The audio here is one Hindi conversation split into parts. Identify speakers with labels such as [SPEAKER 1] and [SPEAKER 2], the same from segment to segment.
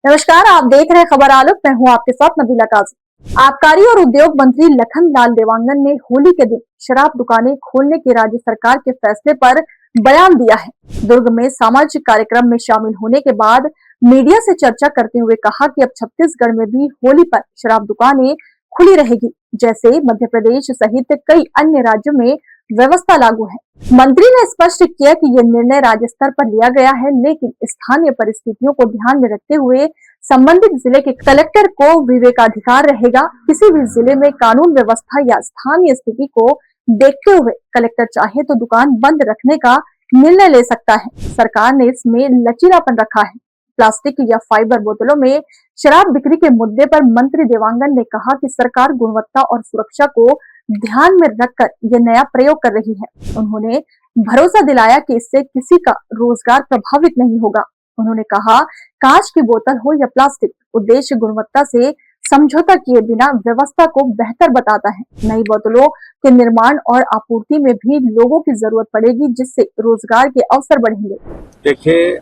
[SPEAKER 1] नमस्कार, आप देख रहे हैं खबर आलोक। मैं हूं आपके साथ नबीला काजी। आबकारी और उद्योग मंत्री लखन लाल देवांगन ने होली के दिन शराब दुकानें खोलने के राज्य सरकार के फैसले पर बयान दिया है। दुर्ग में सामाजिक कार्यक्रम में शामिल होने के बाद मीडिया से चर्चा करते हुए कहा कि अब छत्तीसगढ़ में भी होली पर शराब दुकानें खुली रहेगी, जैसे मध्य प्रदेश सहित कई अन्य राज्यों में व्यवस्था लागू है। मंत्री ने स्पष्ट किया कि यह निर्णय राज्य स्तर पर लिया गया है, लेकिन स्थानीय परिस्थितियों को ध्यान में रखते हुए संबंधित जिले के कलेक्टर को विवेकाधिकार रहेगा। किसी भी जिले में कानून व्यवस्था या स्थानीय स्थिति को देखते हुए कलेक्टर चाहे तो दुकान बंद रखने का निर्णय ले सकता है। सरकार ने इसमें लचीलापन रखा है। प्लास्टिक या फाइबर बोतलों में शराब बिक्री के मुद्दे पर मंत्री देवांगन ने कहा कि सरकार गुणवत्ता और सुरक्षा को ध्यान में रखकर ये नया प्रयोग कर रही है। उन्होंने भरोसा दिलाया कि इससे किसी का रोजगार प्रभावित नहीं होगा। उन्होंने कहा, कांच की बोतल हो या प्लास्टिक, उद्देश्य गुणवत्ता से समझौता किए बिना व्यवस्था को बेहतर बताता है। नई बोतलों के निर्माण और आपूर्ति में भी लोगों की जरूरत पड़ेगी, जिससे रोजगार के अवसर बढ़ेंगे।
[SPEAKER 2] देखिए,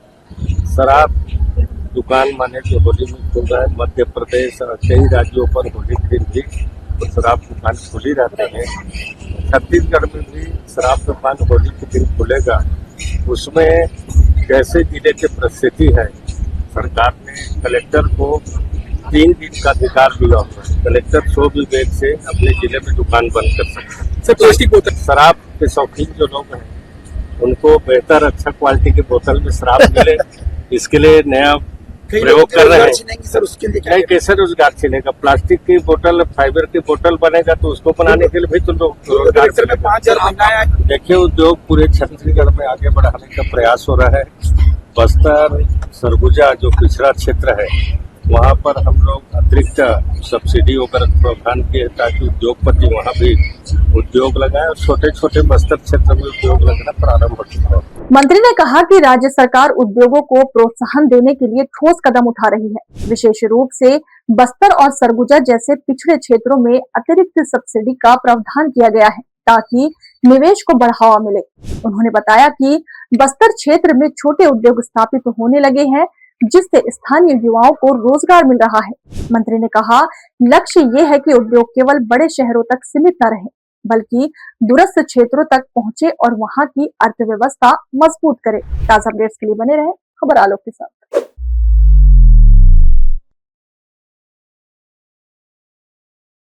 [SPEAKER 2] शराब दुकान माने जो होली में खुल रहा है, मध्य प्रदेश और कई राज्यों पर होली के दिन भी शराब दुकान खुली रहते हैं। छत्तीसगढ़ में भी शराब दुकान होली के दिन खुलेगा। उसमें जैसे जिले की परिस्थिति है, सरकार ने कलेक्टर को 3 दिन का अधिकार दिया हुआ है। कलेक्टर सो विवेक से अपने जिले में दुकान बंद कर सकते हैं। प्लास्टिक बोतल, शराब के शौकीन जो लोग हैं उनको बेहतर अच्छा क्वालिटी की बोतल में शराब मिले, इसके लिए नया प्रयोग कर रहे हैं।
[SPEAKER 3] सर, उसके लिए
[SPEAKER 2] नहीं, कैसे रोजगार छिनेगा? प्लास्टिक की बोतल, फाइबर की बोतल बनेगा तो उसको बनाने के लिए भी तो लोग रोजगार चलेगा। देखिए, उद्योग पूरे छत्तीसगढ़ में आगे बढ़ाने का प्रयास हो रहा है। बस्तर, सरगुजा जो पिछड़ा क्षेत्र है, वहाँ पर हम लोग अतिरिक्त सब्सिडी वगैरह प्रावधान किए ताकि उद्योगपति वहाँ भी उद्योग लगाए और छोटे छोटे बस्तर क्षेत्र में उद्योग लगना प्रारंभ हो चुका है।
[SPEAKER 1] मंत्री ने कहा कि राज्य सरकार उद्योगों को प्रोत्साहन देने के लिए ठोस कदम उठा रही है। विशेष रूप से बस्तर और सरगुजा जैसे पिछड़े क्षेत्रों में अतिरिक्त सब्सिडी का प्रावधान किया गया है ताकि निवेश को बढ़ावा मिले। उन्होंने बताया कि बस्तर क्षेत्र में छोटे उद्योग स्थापित होने लगे हैं, जिससे स्थानीय युवाओं को रोजगार मिल रहा है। मंत्री ने कहा, लक्ष्य ये है कि उद्योग केवल बड़े शहरों तक सीमित न रहे, बल्कि दूरस्थ क्षेत्रों तक पहुंचे और वहां की अर्थव्यवस्था मजबूत करे। ताजा अपडेट्स के लिए बने रहे खबर आलोक के साथ।